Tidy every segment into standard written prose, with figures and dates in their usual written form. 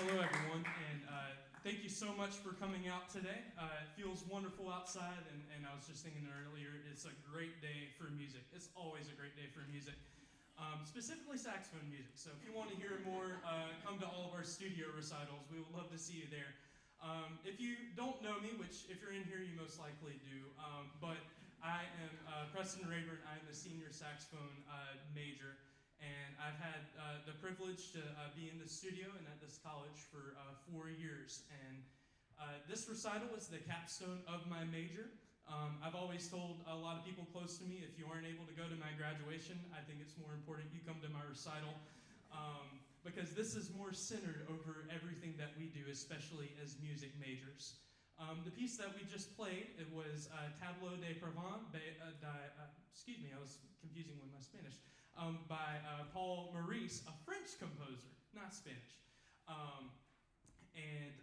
Hello, everyone, and thank you so much for coming out today. It feels wonderful outside, and I was just thinking earlier, it's a great day for music. It's always a great day for music, specifically saxophone music. So if you want to hear more, come to all of our studio recitals. We would love to see you there. If you don't know me, which if you're in here, you most likely do, but I am Preston Raburn. I am a senior saxophone major. And I've had the privilege to be in the studio and at this college for 4 years. And this recital is the capstone of my major. I've always told a lot of people close to me, if you aren't able to go to my graduation, I think it's more important you come to my recital. Because this is more centered over everything that we do, especially as music majors. The piece that we just played, it was Tableau de Provence, excuse me, I was confusing with my Spanish. By Paule, Maurice, a French composer, not Spanish. And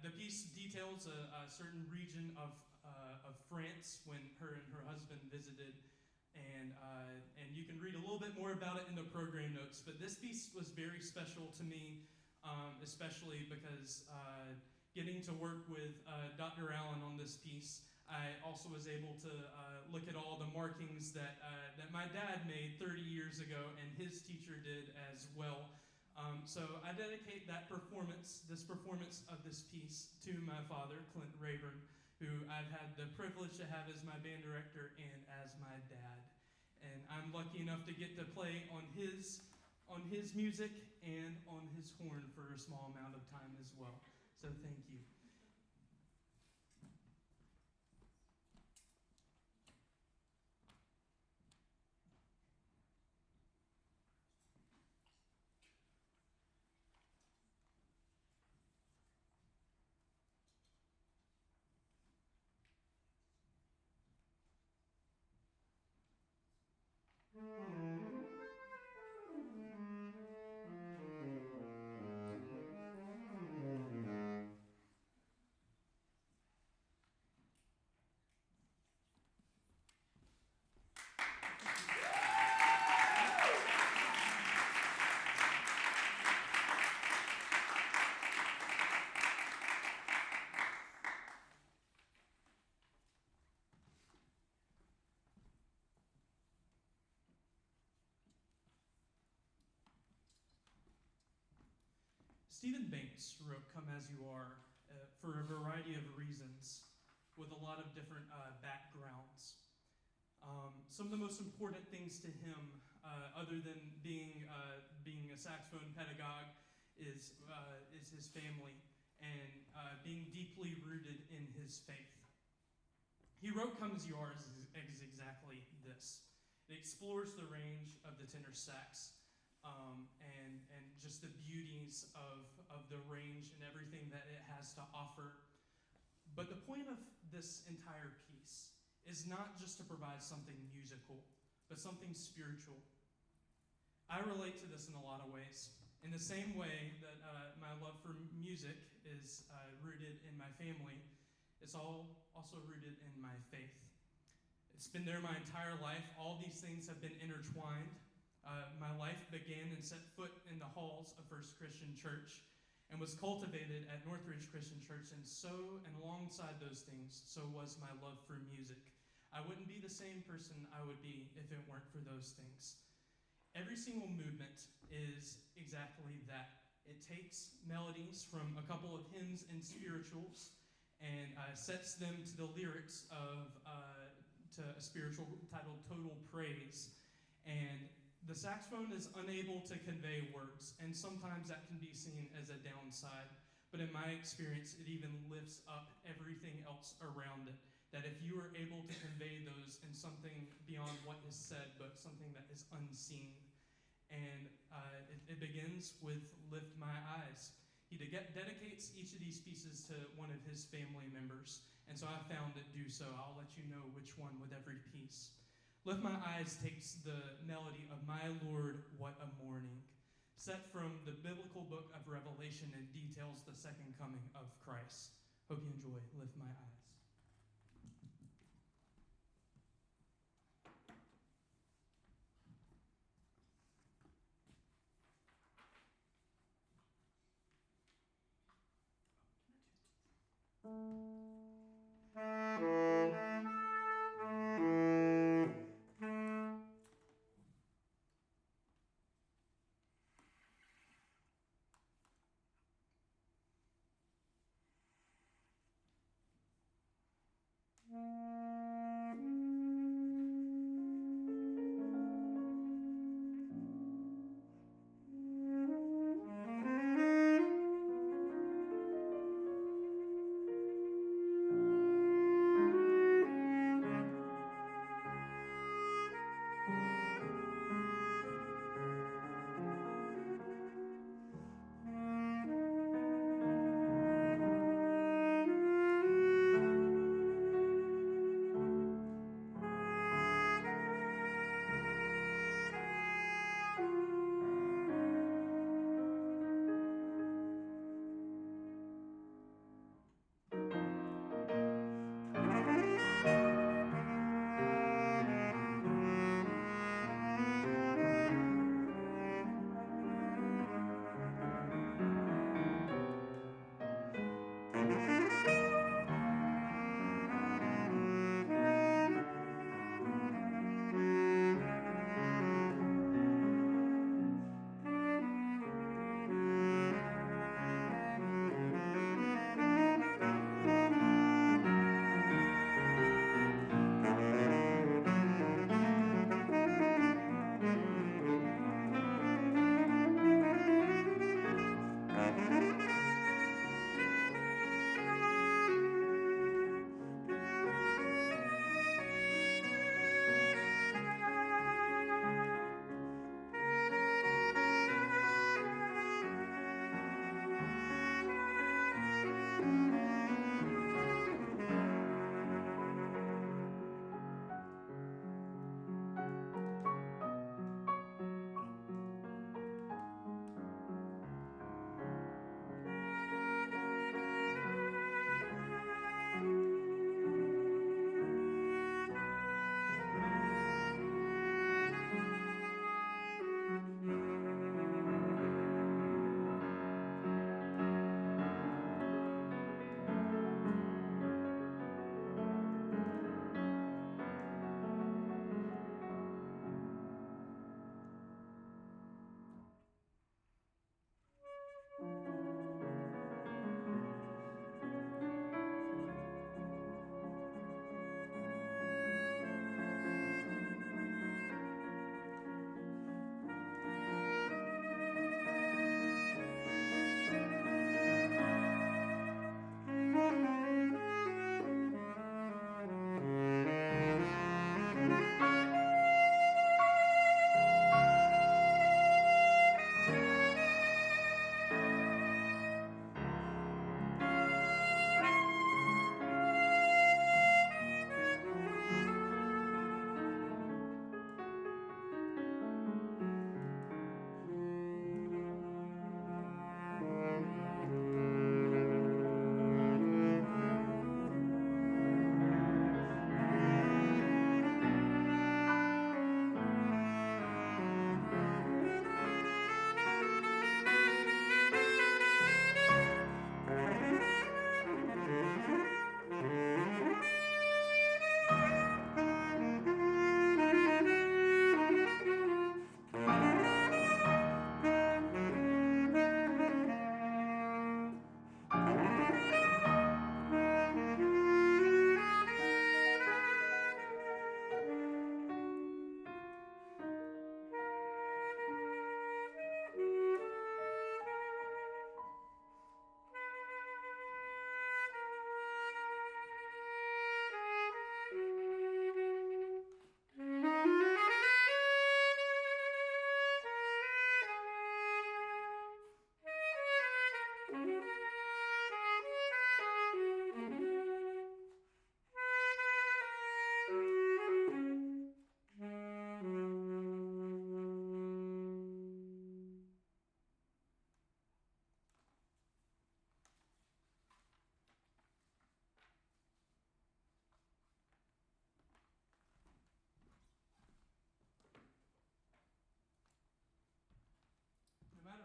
the piece details a certain region of France when her and her husband visited, and you can read a little bit more about it in the program notes. But this piece was very special to me, especially because getting to work with Dr. Allen on this piece, I also was able to look at all the markings that my dad made 30 years ago, and his teacher did as well. So I dedicate this performance of this piece to my father, Clint Raburn, who I've had the privilege to have as my band director and as my dad. And I'm lucky enough to get to play on his music and on his horn for a small amount of time as well. So thank you. Stephen Banks wrote Come As You Are for a variety of reasons with a lot of different backgrounds. Some of the most important things to him, other than being a saxophone pedagogue, is his family and being deeply rooted in his faith. He wrote Come As You Are as exactly this. It explores the range of the tenor sax and just the beauties of the range and everything that it has to offer. But the point of this entire piece is not just to provide something musical, but something spiritual. I relate to this in a lot of ways. In the same way that my love for music is rooted in my family, it's also rooted in my faith. It's been there my entire life. All these things have been intertwined. My life began and set foot in the halls of First Christian Church and was cultivated at Northridge Christian Church, and alongside those things, so was my love for music. I wouldn't be the same person I would be if it weren't for those things. Every single movement is exactly that. It takes melodies from a couple of hymns and spirituals and sets them to the lyrics of to a spiritual titled Total Praise. And the saxophone is unable to convey words, and sometimes that can be seen as a downside. But in my experience, it even lifts up everything else around it. That if you are able to convey those in something beyond what is said, but something that is unseen. And it begins with Lift My Eyes. He dedicates each of these pieces to one of his family members, and so I found it do so. I'll let you know which one with every piece. Lift My Eyes takes the melody of My Lord, What a Morning, set from the biblical book of Revelation, and details the second coming of Christ. Hope you enjoy Lift My Eyes.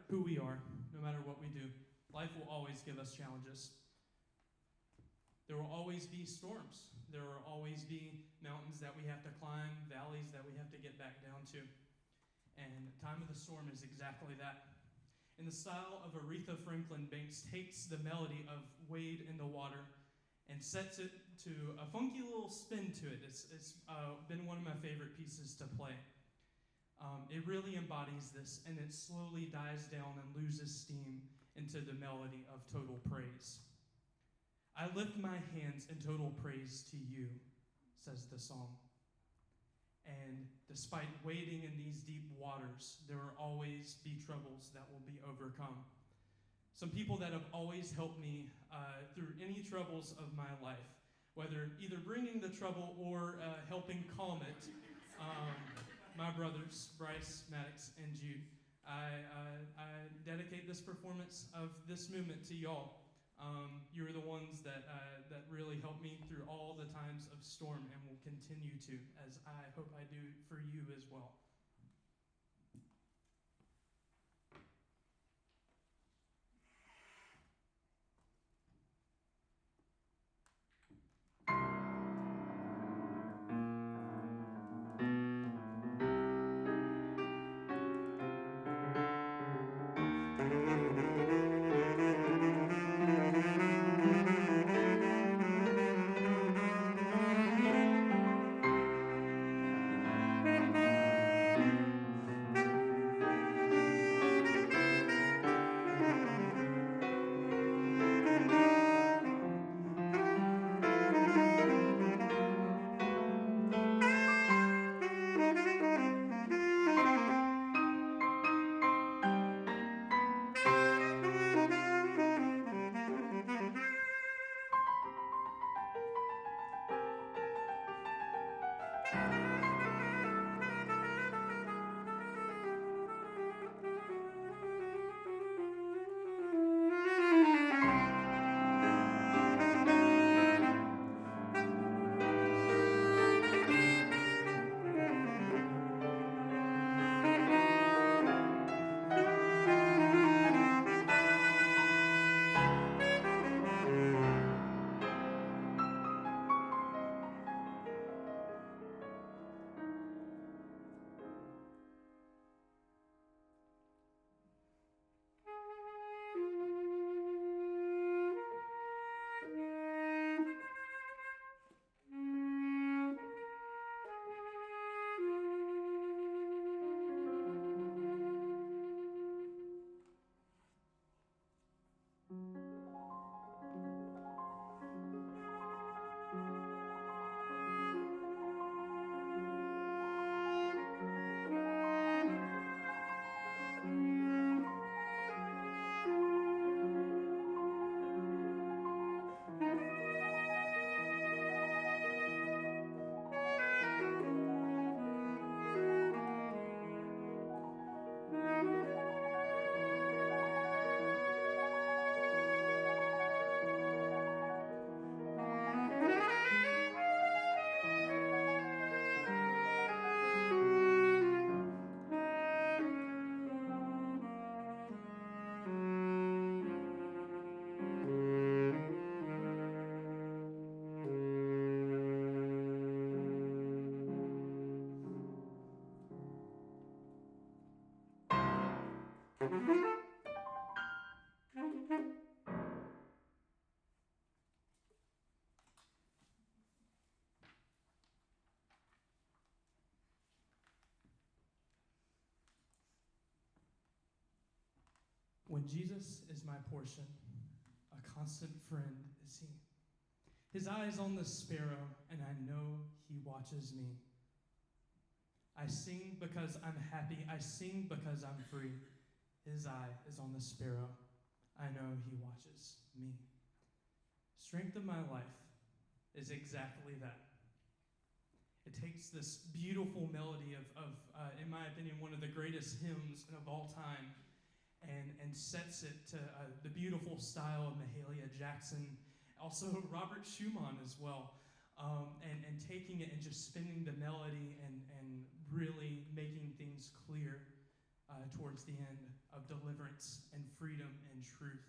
Who we are, no matter what we do, life will always give us challenges. There will always be storms. There will always be mountains that we have to climb, valleys that we have to get back down to. And Time of the Storm is exactly that. In the style of Aretha Franklin, Banks takes the melody of Wade in the Water and sets it to a funky little spin to it. It's been one of my favorite pieces to play. It really embodies this, and it slowly dies down and loses steam into the melody of total praise. I lift my hands in total praise to you, says the song. And despite wading in these deep waters, there will always be troubles that will be overcome. Some people that have always helped me through any troubles of my life, whether either bringing the trouble or helping calm it, my brothers, Bryce, Maddox, and Jude. I dedicate this performance of this movement to y'all. You're the ones that really helped me through all the times of storm and will continue to, as I hope I do for you as well. When Jesus is my portion, a constant friend is he. His eye is on the sparrow, and I know he watches me. I sing because I'm happy. I sing because I'm free. His eye is on the sparrow. I know he watches me. Strength of my life is exactly that. It takes this beautiful melody of in my opinion, one of the greatest hymns of all time, and sets it to the beautiful style of Mahalia Jackson, also Robert Schumann as well, and taking it and just spinning the melody and really making things clear towards the end of deliverance and freedom and truth.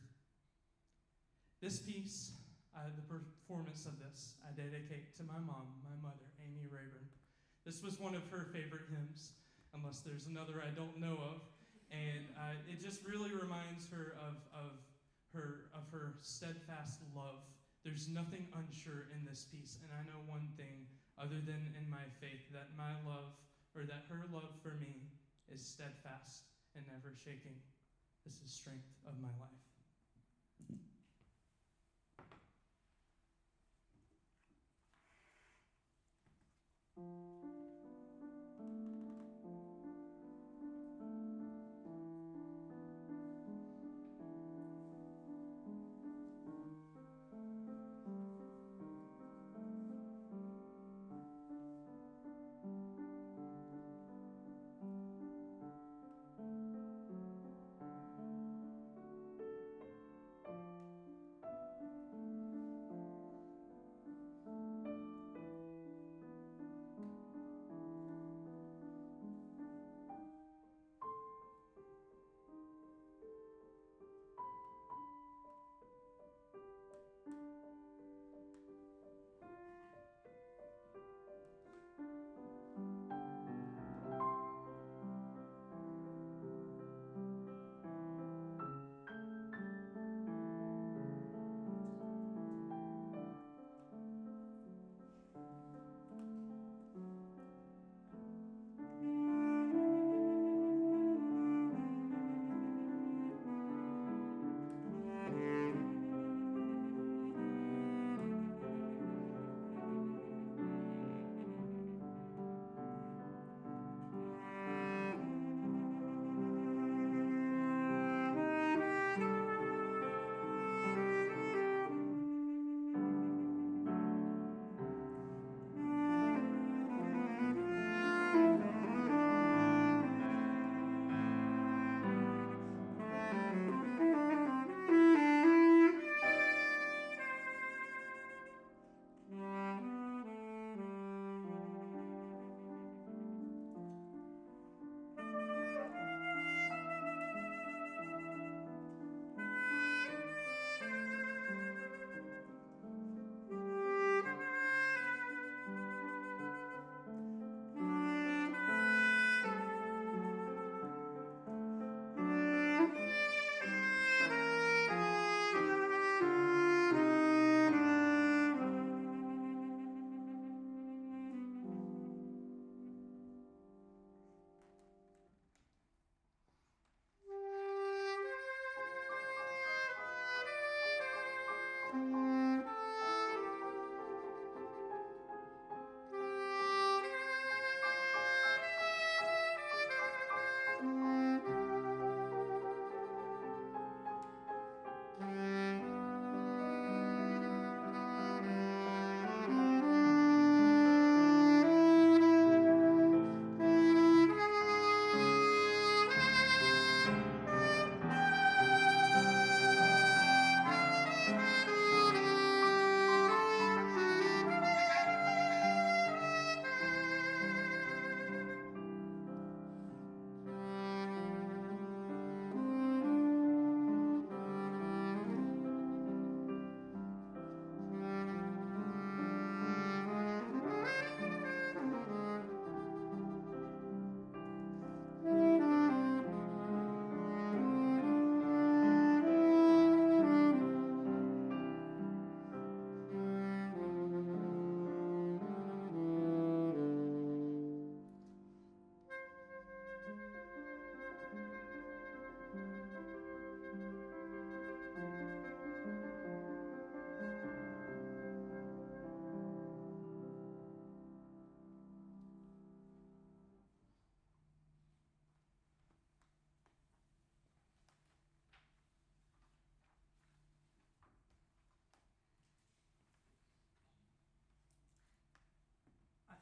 This piece the performance of this I dedicate to my mom, my mother, Amy Raburn. This was one of her favorite hymns, unless there's another I don't know of, and it just really reminds her of her steadfast love. There's nothing unsure in this piece, and I know one thing other than in my faith, that my love, or that her love for me, is steadfast and never shaking. This is strength of my life.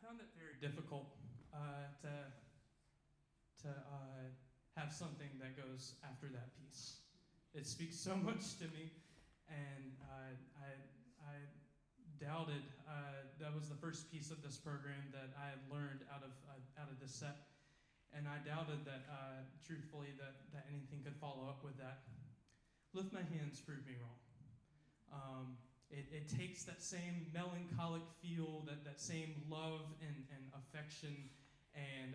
Found it very difficult to have something that goes after that piece. It speaks so much to me, and I doubted. That was the first piece of this program that I had learned out of this set, and I doubted that, truthfully, that anything could follow up with that. Lift My Hands proved me wrong. it takes that same melancholic feel, that same love and affection, and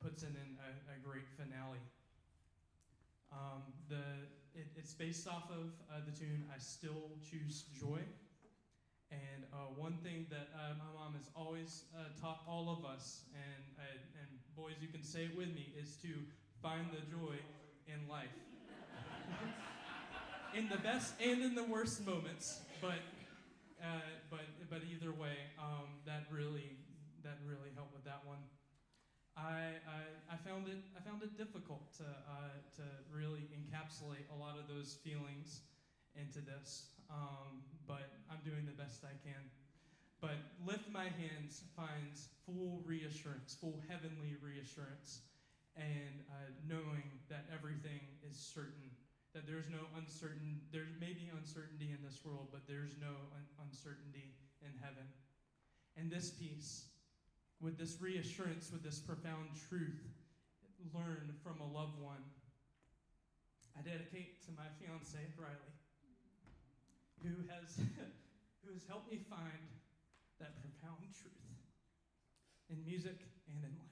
puts it in a great finale. It's based off of the tune "I Still Choose Joy," and one thing that my mom has always taught all of us, and boys, you can say it with me, is to find the joy in life, in the best and in the worst moments. But either way, that really helped with that one. I found it difficult to really encapsulate a lot of those feelings into this, but I'm doing the best I can. But "Lift My Hands" finds full reassurance, full heavenly reassurance, and knowing that everything is certain, that there's no uncertain. There may be uncertainty in this world, but there's no uncertainty in heaven. And this piece, with this reassurance, with this profound truth learned from a loved one, I dedicate to my fiancée, Riley, who has helped me find that profound truth in music and in life.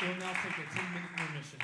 We'll now take a 10-minute intermission.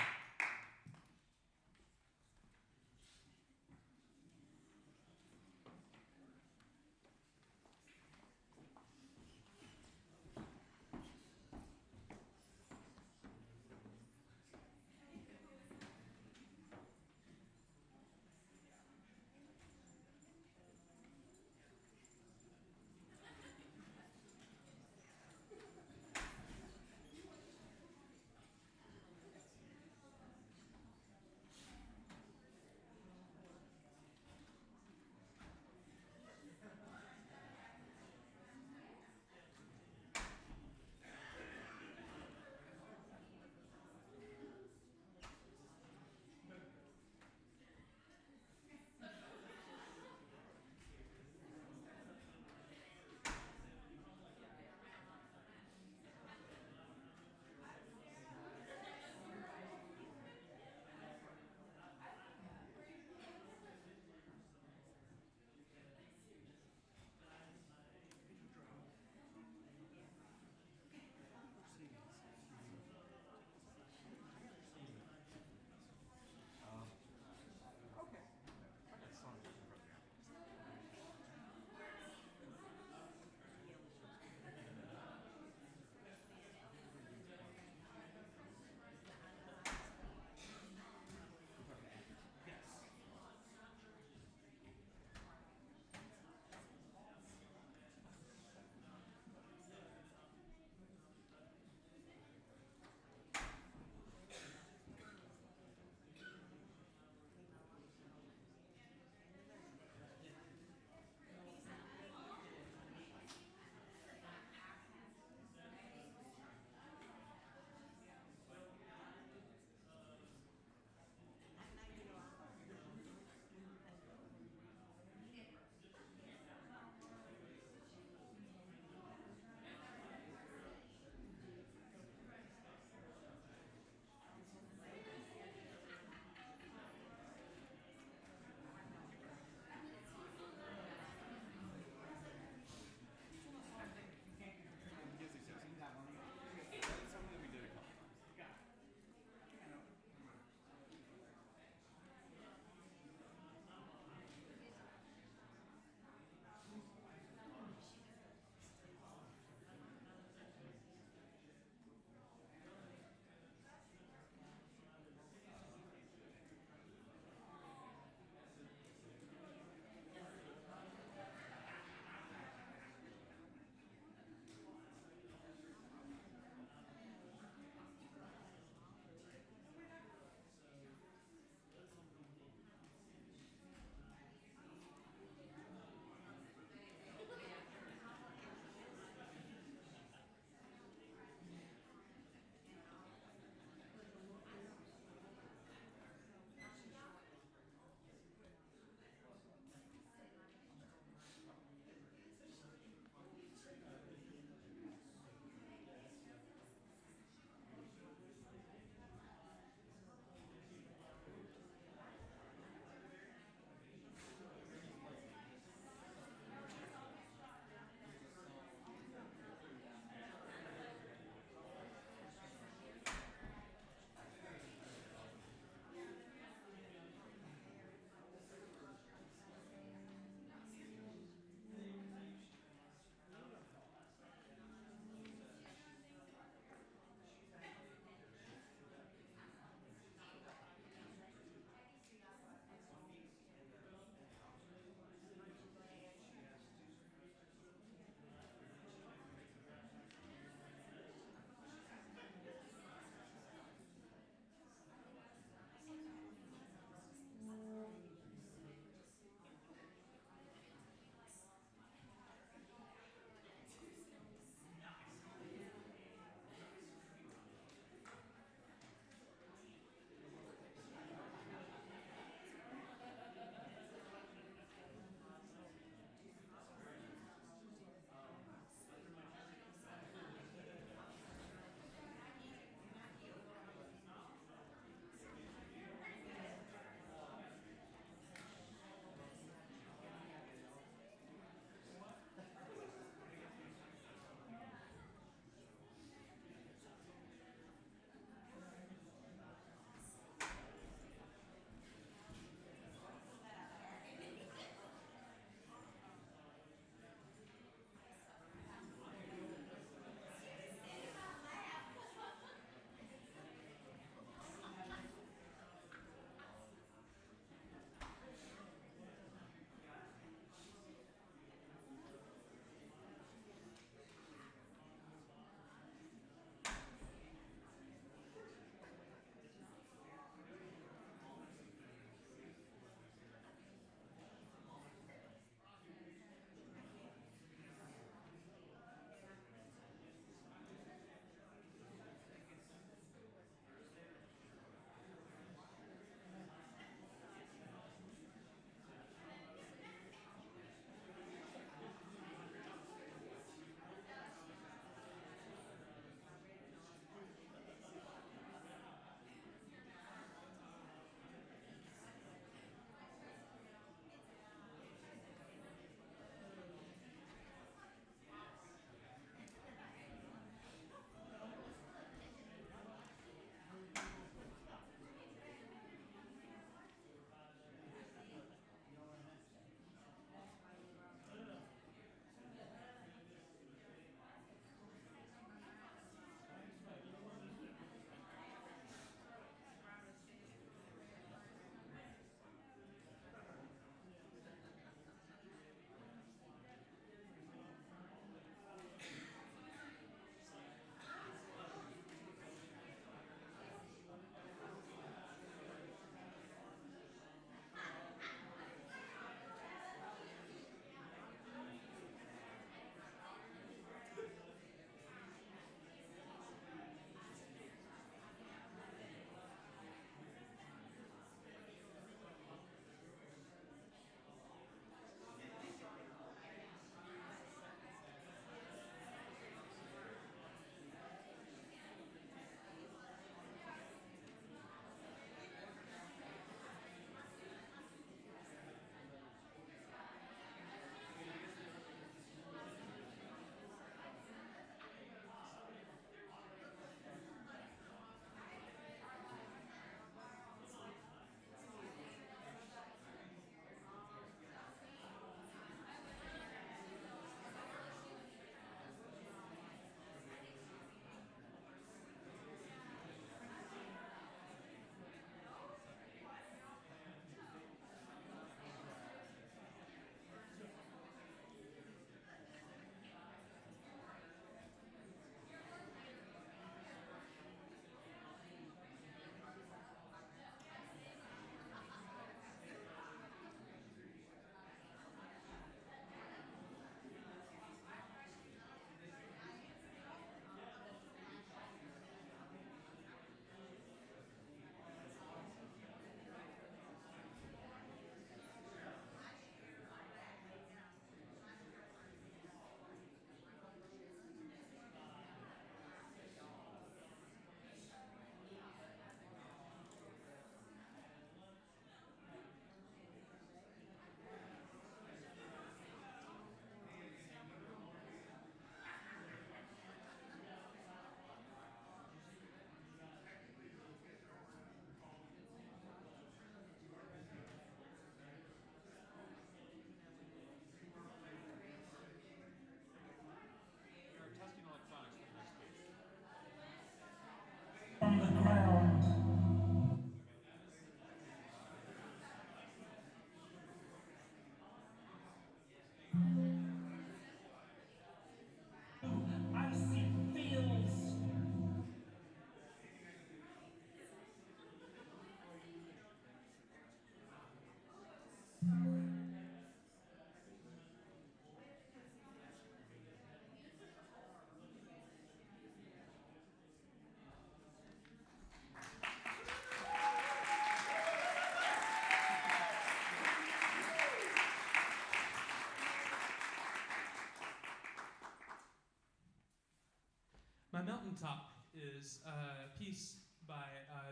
Mountaintop is a piece by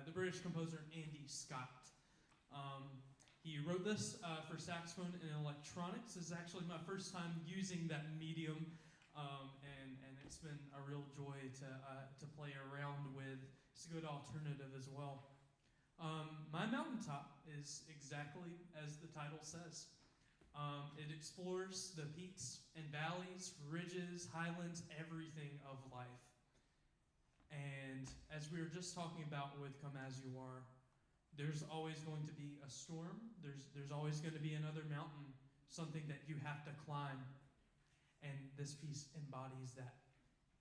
the British composer Andy Scott. He wrote this for saxophone and electronics. This is actually my first time using that medium, and it's been a real joy to play around with. It's a good alternative as well. My Mountaintop is exactly as the title says. It explores the peaks and valleys, ridges, highlands, everything of life. And as we were just talking about with Come As You Are, there's always going to be a storm. There's always going to be another mountain, something that you have to climb. And this piece embodies that.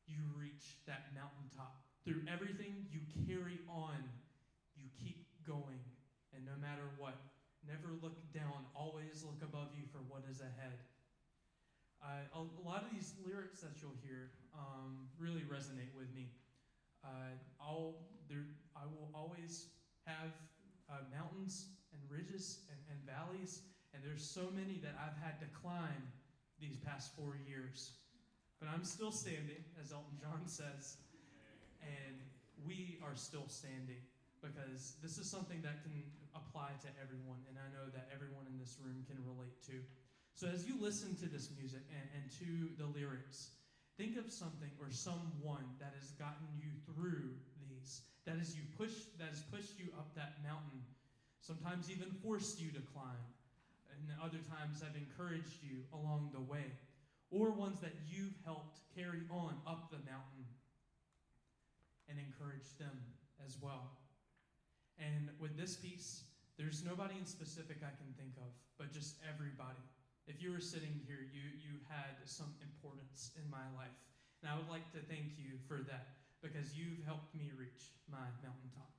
You reach that mountaintop. Through everything, you carry on. You keep going. And no matter what, never look down. Always look above you for what is ahead. A lot of these lyrics that you'll hear really resonate with me. I will always have mountains and ridges and valleys, and there's so many that I've had to climb these past 4 years. But I'm still standing, as Elton John says, and we are still standing because this is something that can apply to everyone, and I know that everyone in this room can relate to. So as you listen to this music and to the lyrics, think of something or someone that has gotten you through these, that has pushed you up that mountain, sometimes even forced you to climb, and other times have encouraged you along the way, or ones that you've helped carry on up the mountain and encouraged them as well. And with this piece, there's nobody in specific I can think of, but just everybody. If you were sitting here, you had some importance in my life. And I would like to thank you for that, because you've helped me reach my mountaintop.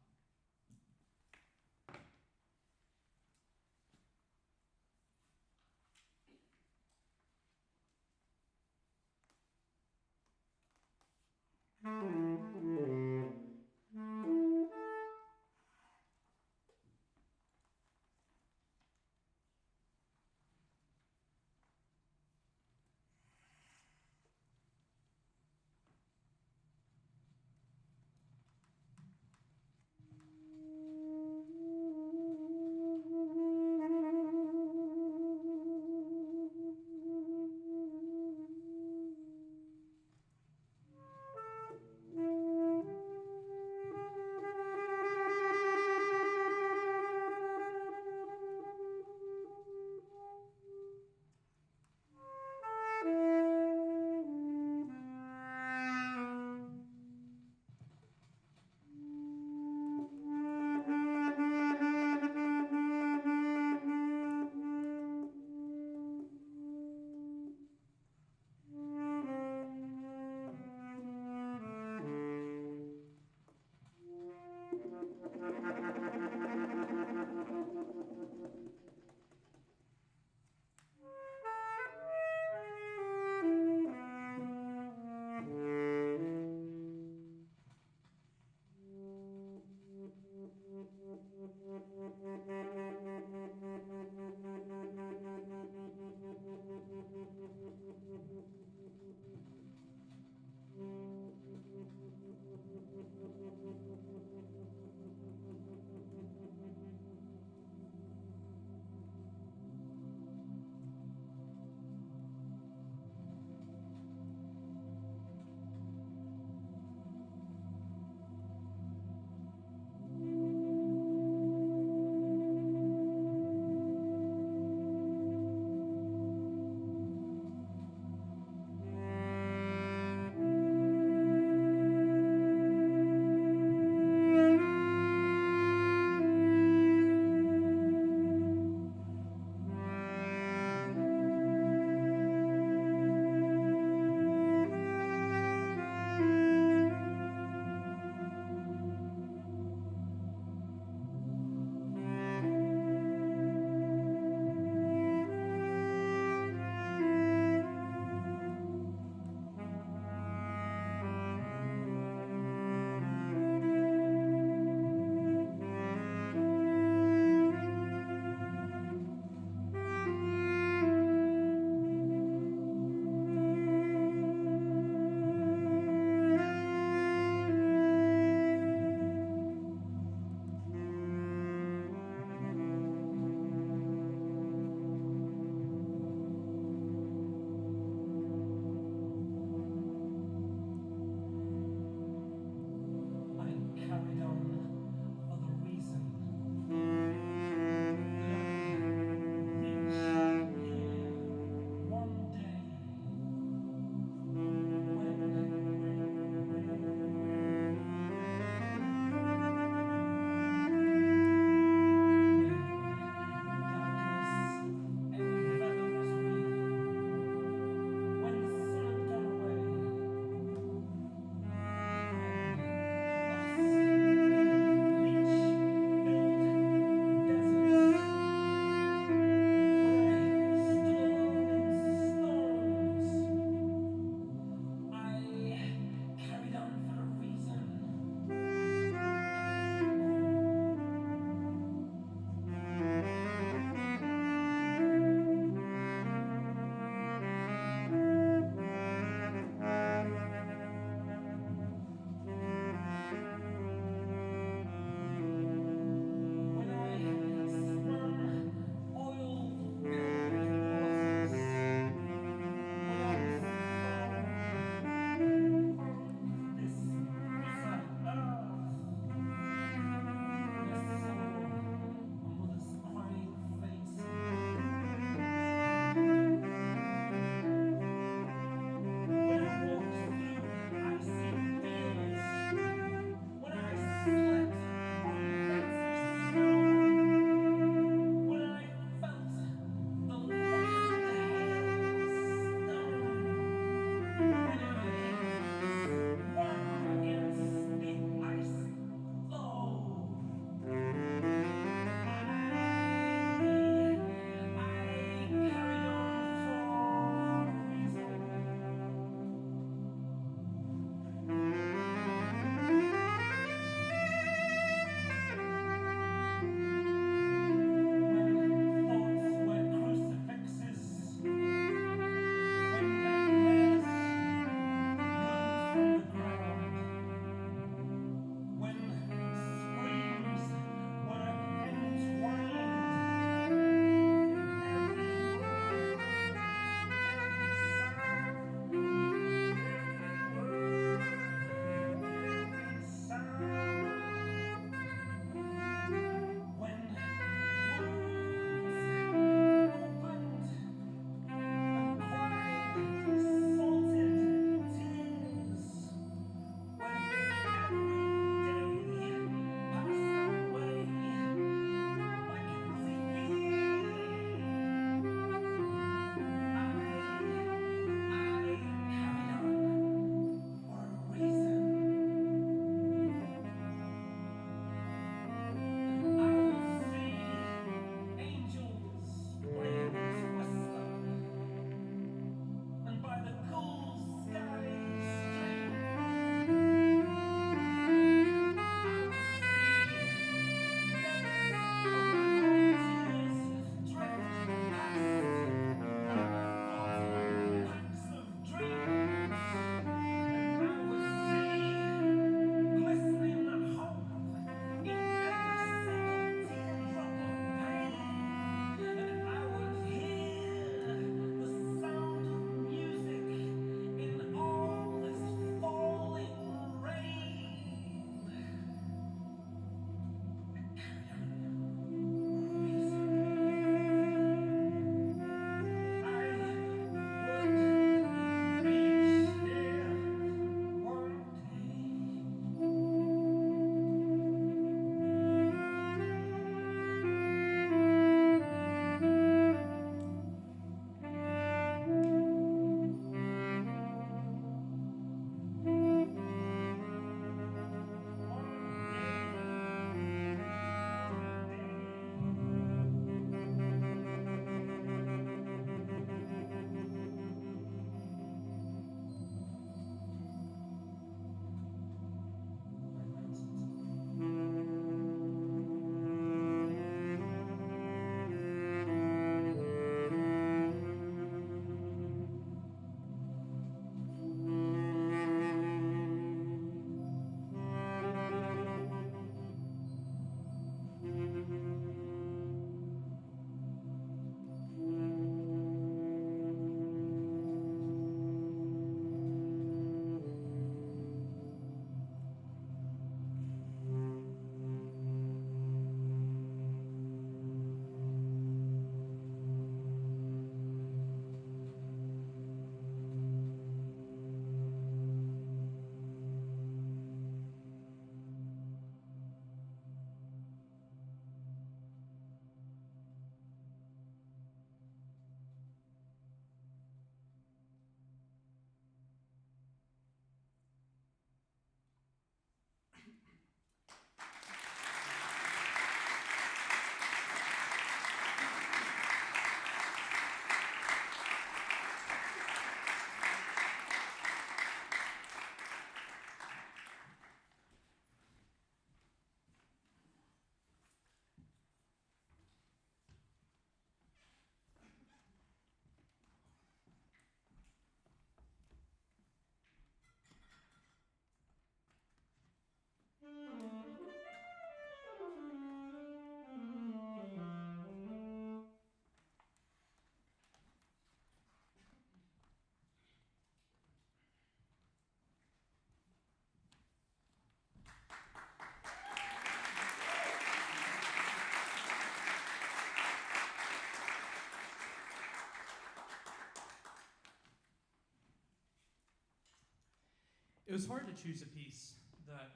it was hard to choose a piece that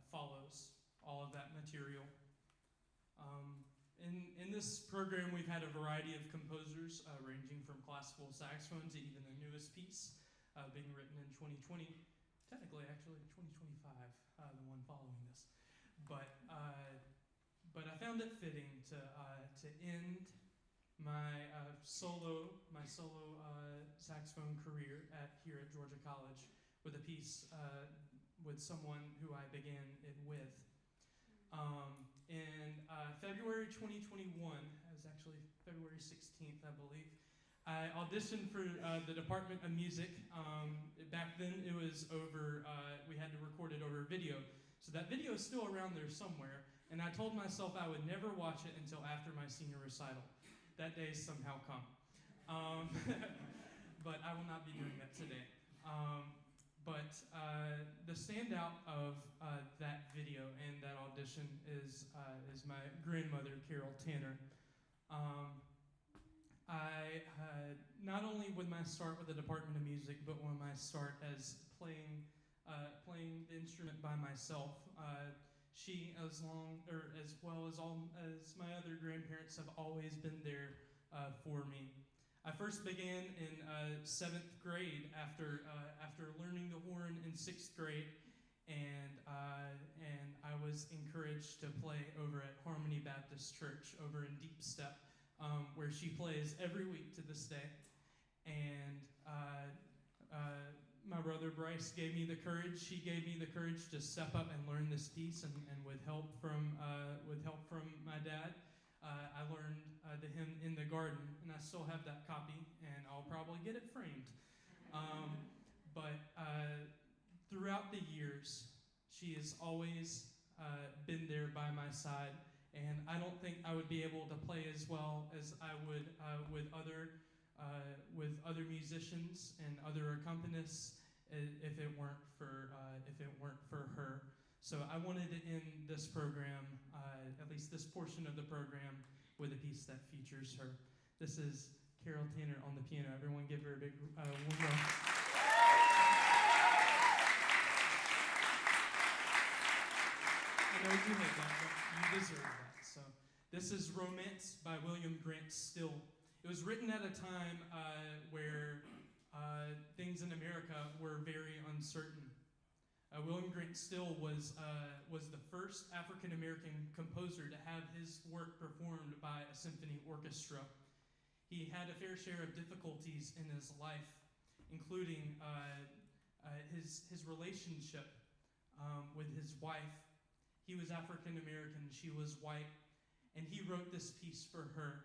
follows all of that material. In this program, we've had a variety of composers, ranging from classical saxophone to even the newest piece, being written in 2020, technically actually 2025, the one following this. But I found it fitting to end my solo saxophone career here at Georgia College with a piece with someone who I began it with. In February 2021, it was actually February 16th, I believe, I auditioned for the Department of Music. Back then it was over, we had to record it over video. So that video is still around there somewhere, and I told myself I would never watch it until after my senior recital. That day somehow come. But I will not be doing that today. But the standout of that video and that audition is my grandmother, Carol Tanner. I not only with my start with the Department of Music, but when I start as playing the instrument by myself, she, as well as all as my other grandparents, have always been there for me. I first began in 7th grade after learning the horn in 6th grade, and I was encouraged to play over at Harmony Baptist Church over in Deep Step, where she plays every week to this day. And my brother Bryce gave me the courage. She gave me the courage to step up and learn this piece, and with help from my dad, I learned the hymn "In the Garden," and I still have that copy, and I'll probably get it framed. But throughout the years, she has always been there by my side, and I don't think I would be able to play as well as I would with other musicians and other accompanists if it weren't for her. So I wanted to end this program, at least this portion of the program, with a piece that features her. This is Carol Tanner on the piano. Everyone give her a big warm welcome. I know you hate that, but you deserve that. So this is Romance by William Grant Still. It was written at a time where things in America were very uncertain. William Grant Still was the first African American composer to have his work performed by a symphony orchestra. He had a fair share of difficulties in his life, including his relationship with his wife. He was African American, she was white, and he wrote this piece for her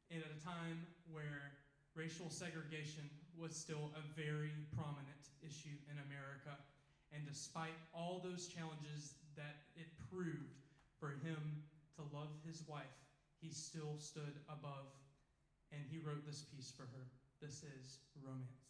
at a time where racial segregation was still a very prominent issue in America. And despite all those challenges that it proved for him to love his wife, he still stood above, and he wrote this piece for her. This is Romance.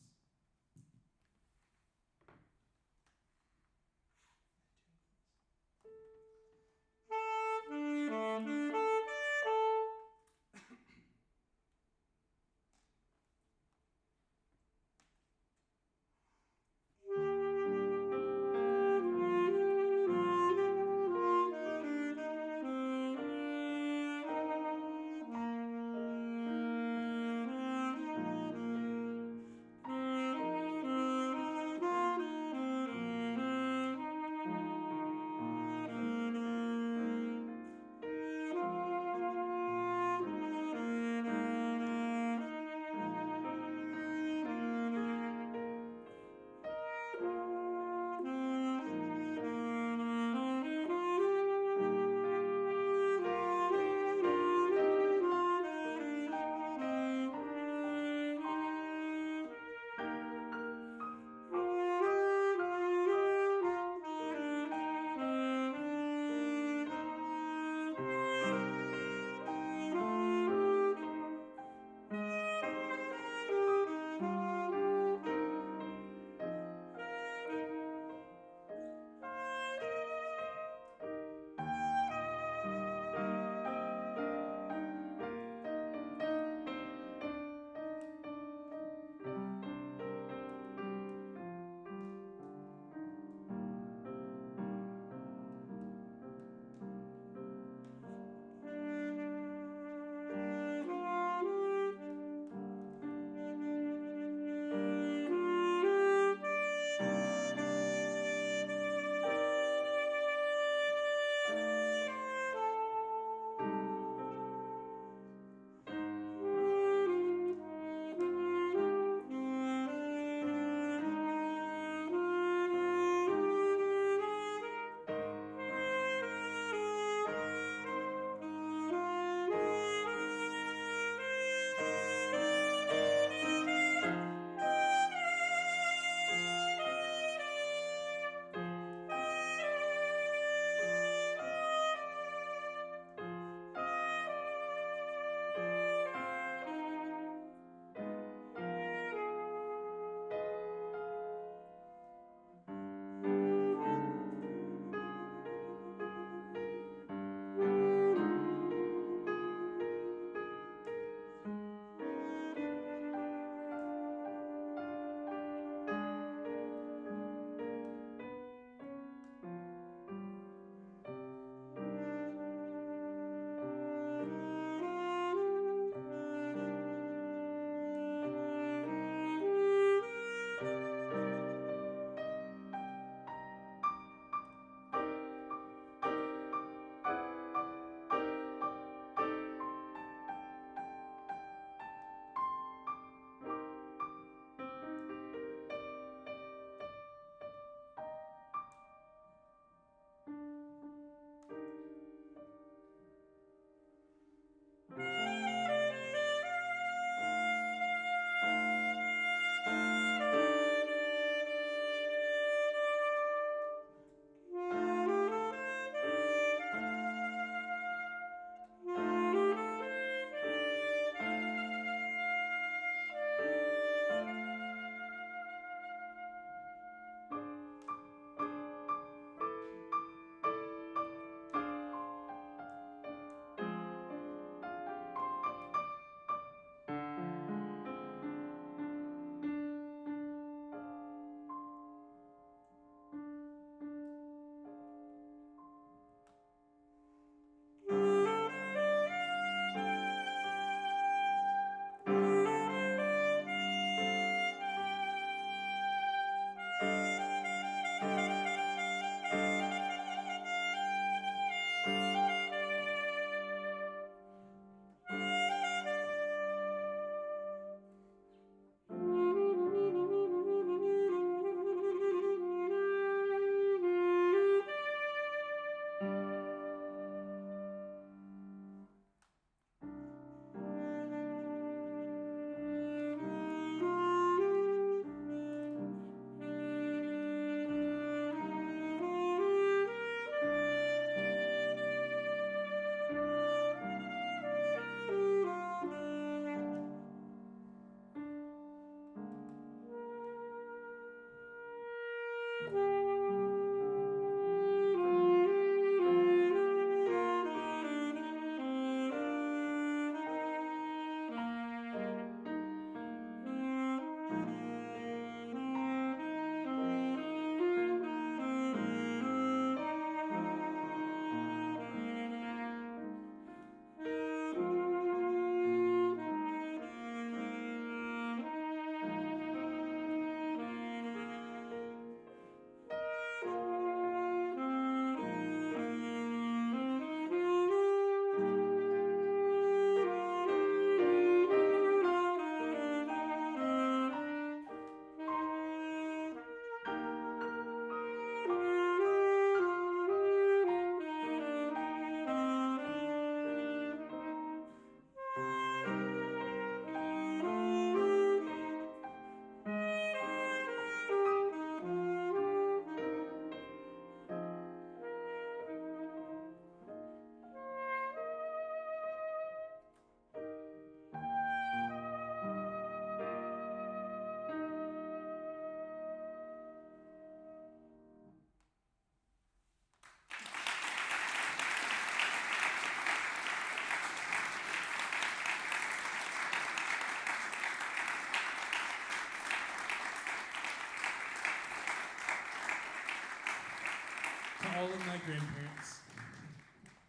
all of my grandparents.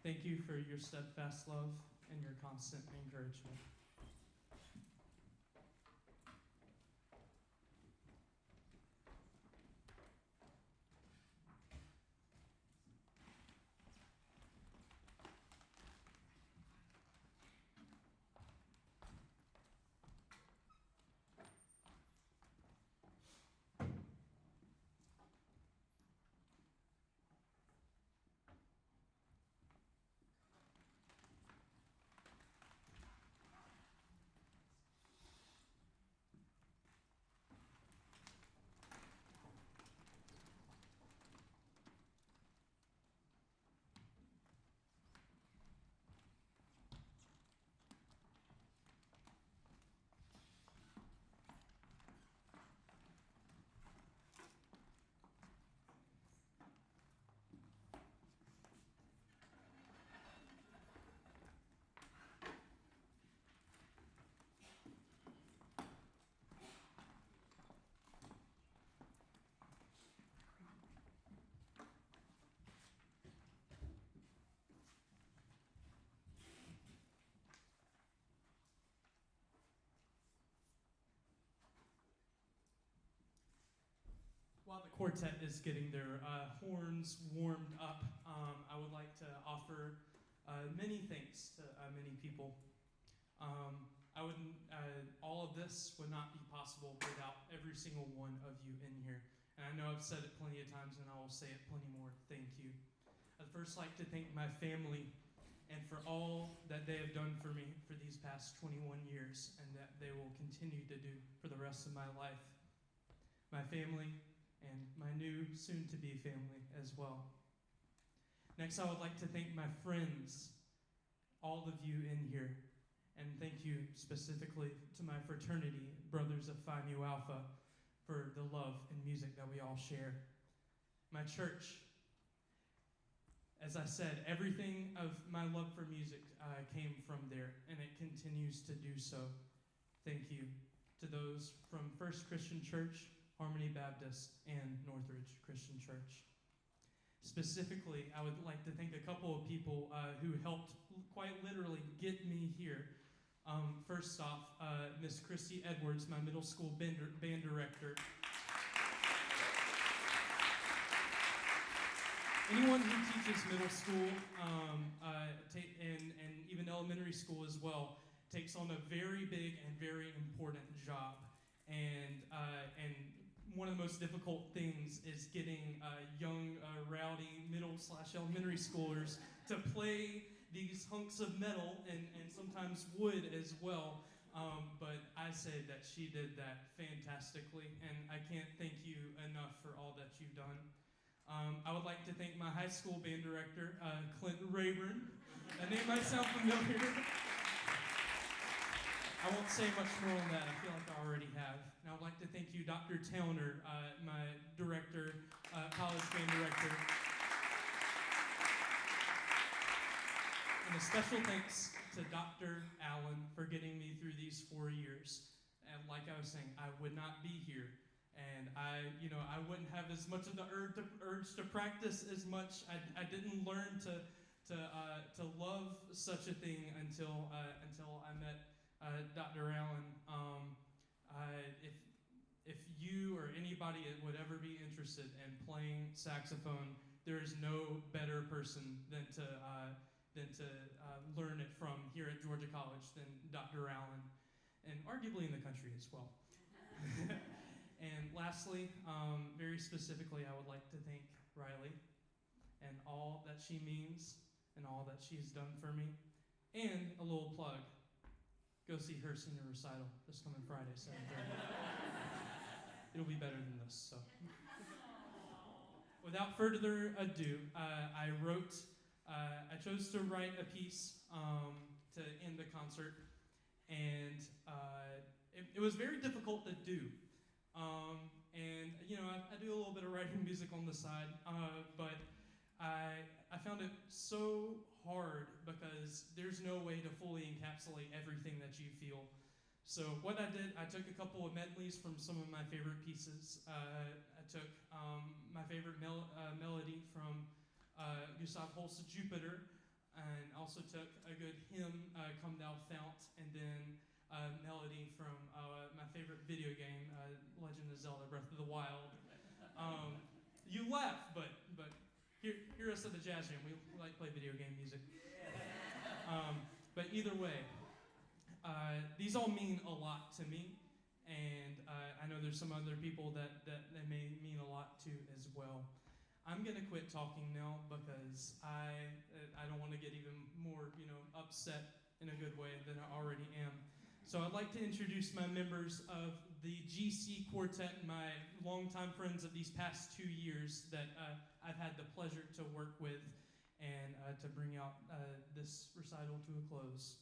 Thank you for your steadfast love and your constant encouragement. While the quartet is getting their horns warmed up, I would like to offer many thanks to many people. All of this would not be possible without every single one of you in here. And I know I've said it plenty of times, and I will say it plenty more. Thank you. I'd first like to thank my family and for all that they have done for me for these past 21 years and that they will continue to do for the rest of my life. My family and my new soon-to-be family as well. Next, I would like to thank my friends, all of you in here, and thank you specifically to my fraternity, Brothers of Phi Mu Alpha, for the love and music that we all share. My church, as I said, everything of my love for music came from there, and it continues to do so. Thank you to those from First Christian Church, Harmony Baptist, and Northridge Christian Church. Specifically, I would like to thank a couple of people who helped quite literally get me here. First off, Miss Christy Edwards, my middle school band director. Anyone who teaches middle school and even elementary school as well takes on a very big and very important job. And one of the most difficult things is getting young, rowdy middle/elementary schoolers to play these hunks of metal and sometimes wood as well. But I say that she did that fantastically, and I can't thank you enough for all that you've done. I would like to thank my high school band director, Clinton Raburn. That name might sound familiar. I won't say much more on that. I feel like I already have. And I would like to thank you, Dr. Towner, my director, college band director. And a special thanks to Dr. Allen for getting me through these 4 years. And like I was saying, I would not be here. And I wouldn't have as much of the urge to practice as much. I didn't learn to love such a thing until I met Dr. Allen. If you or anybody would ever be interested in playing saxophone, there is no better person than to learn it from here at Georgia College than Dr. Allen, and arguably in the country as well. And lastly, very specifically, I would like to thank Riley and all that she means and all that she's done for me. And a little plug. Go see her senior recital this coming Friday, 7:30. It'll be better than this, so. Without further ado, I chose to write a piece to end the concert, and it was very difficult to do. I do a little bit of writing music on the side, but I found it so hard because there's no way to fully encapsulate everything that you feel. So what I did, I took a couple of medleys from some of my favorite pieces. I took my favorite melody from Gustav Holst's Jupiter, and also took a good hymn, Come Thou Fount, and then a melody from my favorite video game, Legend of Zelda: Breath of the Wild. You laugh, but hear us at the Jazz Jam. We like to play video game music. But either way, these all mean a lot to me, and I know there's some other people that they may mean a lot to as well. I'm gonna quit talking now because I don't want to get even more upset in a good way than I already am. So I'd like to introduce my members of the GC Quartet, my longtime friends of these past 2 years that I've had the pleasure to work with, and to bring out this recital to a close.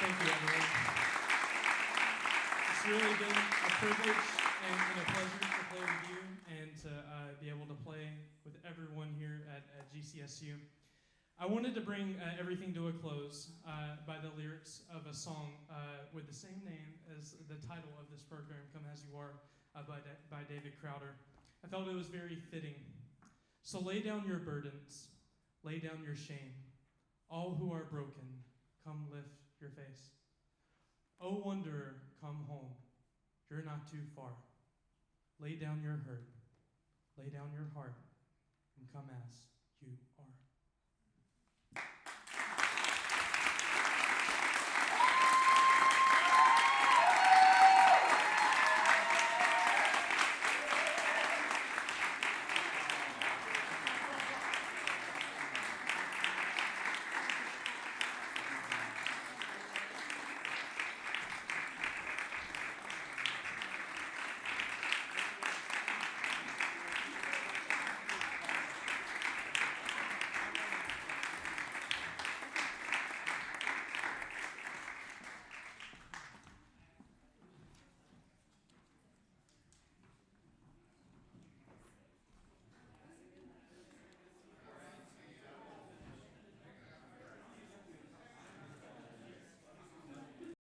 Thank you, everyone. It's really been a privilege and a pleasure to play with you and to be able to play with everyone here at GCSU. I wanted to bring everything to a close by the lyrics of a song with the same name as the title of this program, Come As You Are, by David Crowder. I felt it was very fitting. So lay down your burdens, lay down your shame. All who are broken, come lift your face. Oh, wanderer, come home. You're not too far. Lay down your hurt, lay down your heart, and come as you are.